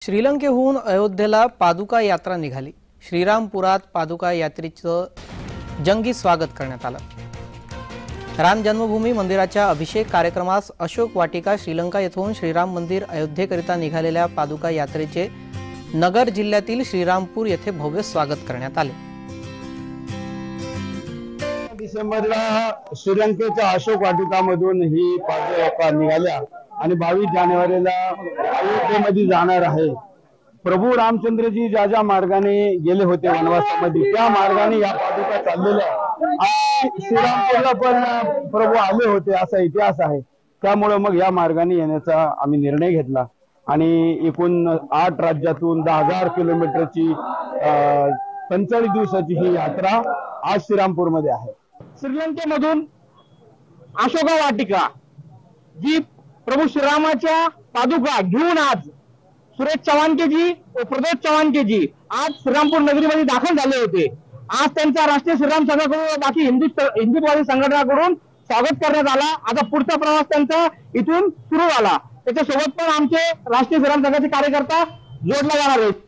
श्रीलंकेहून अयोध्येला पादुका यात्रा निघाली। श्रीरामपुरात पादुका यात्रेचं जंगी स्वागत करण्यात आलं। राम जन्मभूमी मंदिराच्या अभिषेक कार्यक्रमास अशोक वाटिका श्रीलंका येथून श्रीराम मंदिर अयोध्येकरिता निघालेल्या पादुका यात्रेचे नगर जिल्ह्यातील श्रीरामपूर येथे भव्य स्वागत करण्यात आले। डिसेंबरला श्रीलंकेच्या अशोक वाटिकामधून ही पादुका निघाल्या आणि 22 जानेवारीला अयोध्येमध्ये जाणार आहे। प्रभू रामचंद्रजी ज्या मार्गाने गेले होते वनवासामध्ये त्या मार्गाने या पादुका चाललेल्या आणि श्रीरामपूरला पण प्रभू आले होते असा इतिहास आहे। त्यामुळे मग या मार्गाने येण्याचा आम्ही निर्णय घेतला आणि एकूण 8 राज्यातून 10,000 किलोमीटरची 45 दिवसाची ही यात्रा आज श्रीरामपूरमध्ये आहे। श्रीलंकेमधून अशोका वाटिका जी प्रभू श्रीरामाच्या पादुका घेऊन आज सुरेश चव्हाणकेजी व प्रदोष चव्हाणकेजी आज श्रीरामपूर नगरीमध्ये दाखल झाले होते। आज त्यांचा राष्ट्रीय श्रीराम संघाकडून व बाकी हिंदुत्ववादी संघटनाकडून स्वागत करण्यात आला। आता पुढचा प्रवास त्यांचा इथून सुरू झाला। त्याच्यासोबत पण आमचे राष्ट्रीय श्रीराम संघाचे कार्यकर्ता जोडला जाणार आहेत।